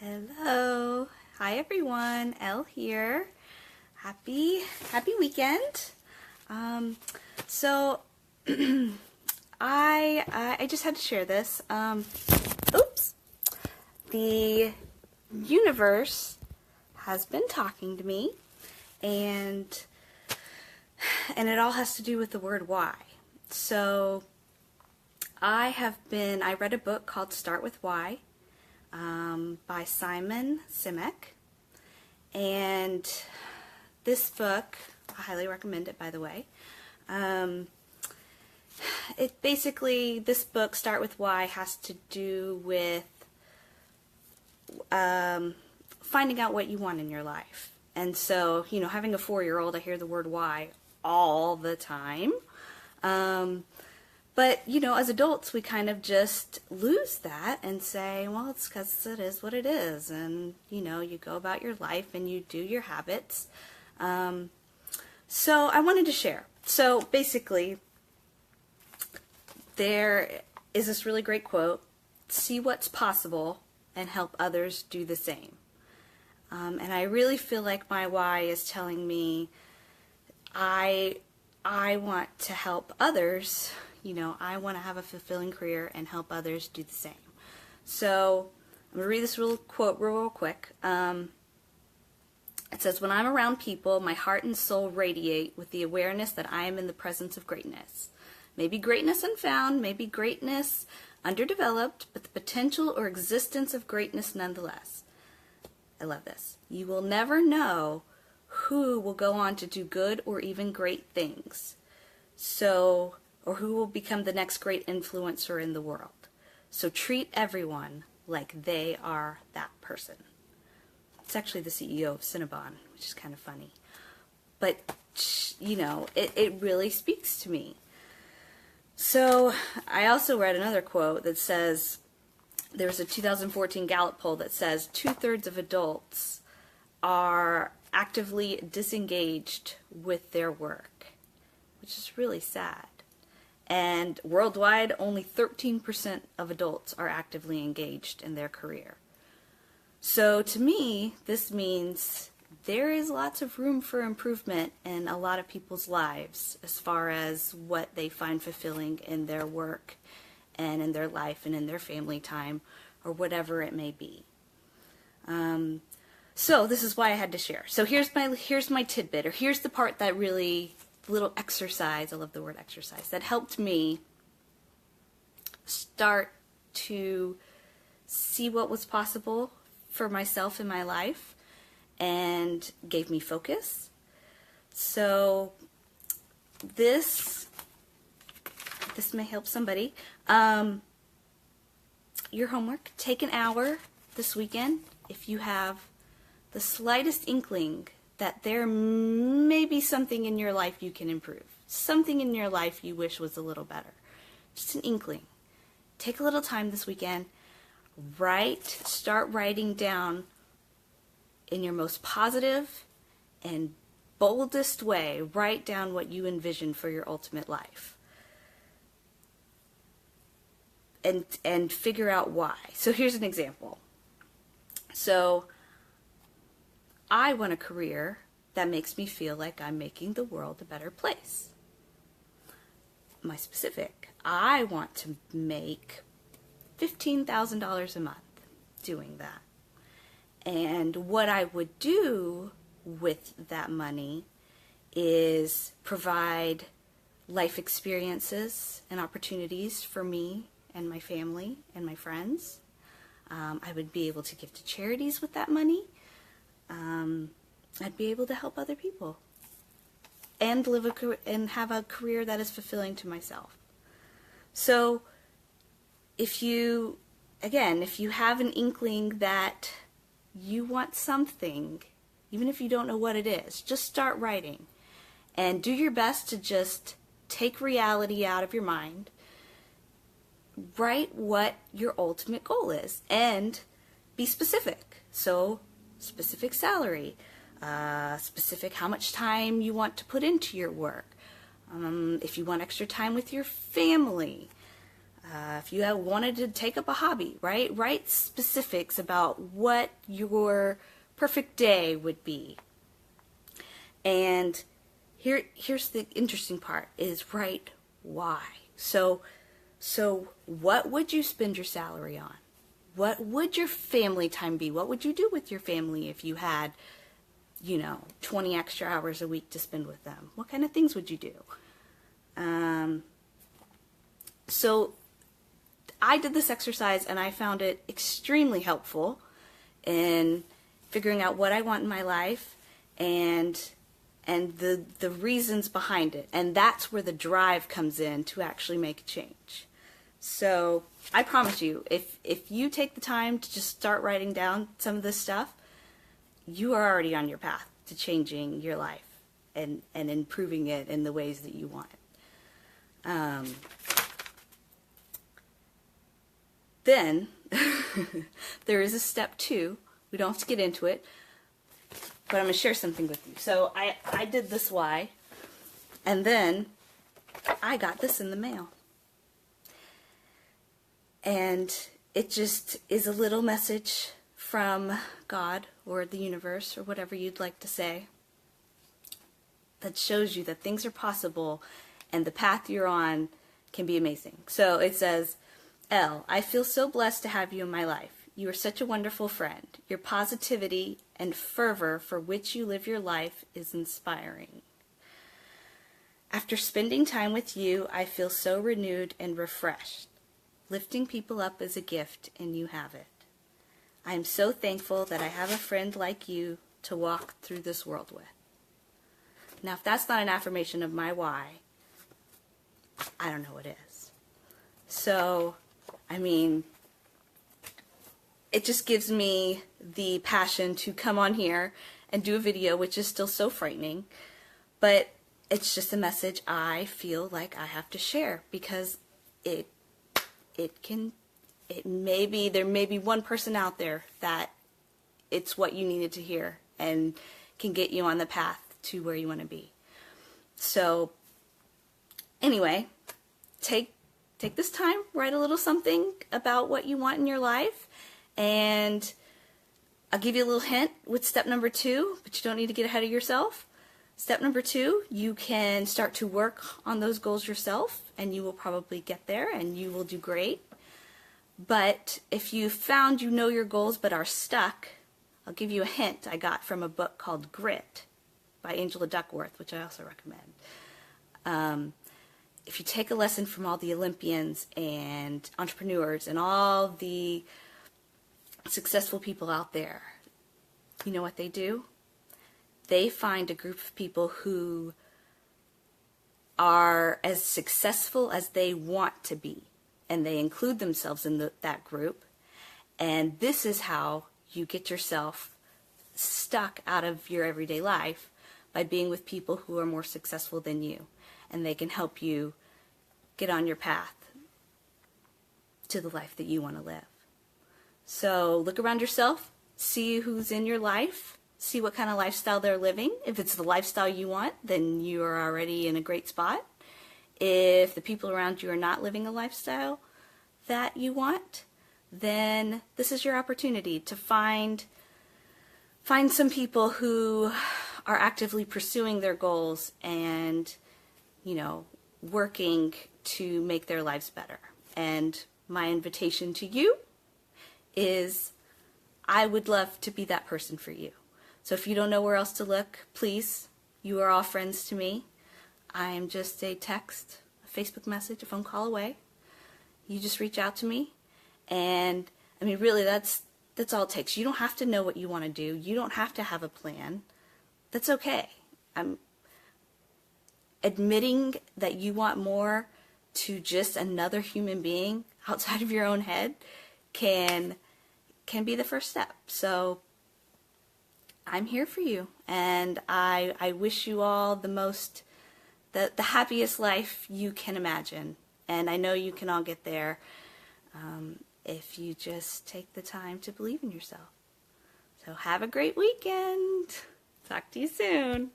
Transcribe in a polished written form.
Hello. Hi everyone. Elle here. Happy weekend. So I just had to share this. Oops. The universe has been talking to me, and it all has to do with the word why. So I read a book called Start With Why by Simon Sinek, and this book, I highly recommend it, by the way. This book, Start With Why, has to do with finding out what you want in your life. And so, having a 4-year-old, I hear the word why all the time. But, as adults, we kind of just lose that and say, well, it's because it is what it is. And, you go about your life and you do your habits. So I wanted to share. So basically, there is this really great quote: see what's possible and help others do the same. And I really feel like my why is telling me I want to help others. I want to have a fulfilling career and help others do the same. So I'm going to read this quote real quick. It says, "When I'm around people, my heart and soul radiate with the awareness that I am in the presence of greatness. Maybe greatness unfound, maybe greatness underdeveloped, but the potential or existence of greatness nonetheless." I love this. "You will never know who will go on to do good or even great things. Or who will become the next great influencer in the world. So treat everyone like they are that person." It's actually the CEO of Cinnabon, which is kind of funny. But, it really speaks to me. So I also read another quote that says, there was a 2014 Gallup poll that says 2/3 of adults are actively disengaged with their work, which is really sad. And worldwide, only 13% of adults are actively engaged in their career. So to me, this means there is lots of room for improvement in a lot of people's lives as far as what they find fulfilling in their work and in their life and in their family time or whatever it may be. So this is why I had to share. So here's my tidbit, or here's the part that really, little exercise, I love the word exercise, that helped me start to see what was possible for myself in my life and gave me focus. So this may help somebody. Your homework, take an hour this weekend if you have the slightest inkling that there may be something in your life you can improve. Something in your life you wish was a little better. Just an inkling. Take a little time this weekend. Start writing down in your most positive and boldest way, write down what you envision for your ultimate life. And figure out why. So here's an example. So I want a career that makes me feel like I'm making the world a better place. My specific, I want to make $15,000 a month doing that. And what I would do with that money is provide life experiences and opportunities for me and my family and my friends. I would be able to give to charities with that money. I'd be able to help other people and have a career that is fulfilling to myself. So if you have an inkling that you want something, even if you don't know what it is, just start writing and do your best to just take reality out of your mind. Write what your ultimate goal is and be specific. So specific salary, specific how much time you want to put into your work, if you want extra time with your family, If you wanted to take up a hobby, right? Write specifics about what your perfect day would be. And here's the interesting part, is write why. So what would you spend your salary on? What would your family time be? What would you do with your family if you had, 20 extra hours a week to spend with them? What kind of things would you do? So I did this exercise and I found it extremely helpful in figuring out what I want in my life and the reasons behind it. And that's where the drive comes in to actually make a change. So I promise you, if you take the time to just start writing down some of this stuff, you are already on your path to changing your life and improving it in the ways that you want it. Then there is a step 2. We don't have to get into it, but I'm going to share something with you. So I did this why, and then I got this in the mail. And it just is a little message from God or the universe or whatever you'd like to say that shows you that things are possible and the path you're on can be amazing. So it says, Elle, I feel so blessed to have you in my life. You are such a wonderful friend. Your positivity and fervor for which you live your life is inspiring. After spending time with you, I feel so renewed and refreshed. Lifting people up is a gift, and you have it. I am so thankful that I have a friend like you to walk through this world with. Now, if that's not an affirmation of my why, I don't know what is. So, it just gives me the passion to come on here and do a video, which is still so frightening, but it's just a message I feel like I have to share because there may be one person out there that it's what you needed to hear and can get you on the path to where you want to be. So anyway, take this time, write a little something about what you want in your life, and I'll give you a little hint with step number 2, but you don't need to get ahead of yourself. Step number 2, you can start to work on those goals yourself, and you will probably get there, and you will do great. But if you found you know your goals but are stuck, I'll give you a hint I got from a book called Grit by Angela Duckworth, which I also recommend. If you take a lesson from all the Olympians and entrepreneurs and all the successful people out there, you know what they do? They find a group of people who are as successful as they want to be, and they include themselves in that group, and this is how you get yourself stuck out of your everyday life, by being with people who are more successful than you, and they can help you get on your path to the life that you want to live. So look around yourself, see who's in your life, see what kind of lifestyle they're living. If it's the lifestyle you want, then you are already in a great spot. If the people around you are not living a lifestyle that you want, then this is your opportunity to find some people who are actively pursuing their goals and, working to make their lives better. And my invitation to you is I would love to be that person for you. So if you don't know where else to look, please, you are all friends to me. I am just a text, a Facebook message, a phone call away. You just reach out to me, and really that's all it takes. You don't have to know what you want to do. You don't have to have a plan. That's okay. I'm admitting that you want more to just another human being outside of your own head can be the first step. So I'm here for you, and I wish you all the happiest life you can imagine, and I know you can all get there if you just take the time to believe in yourself. So have a great weekend. Talk to you soon.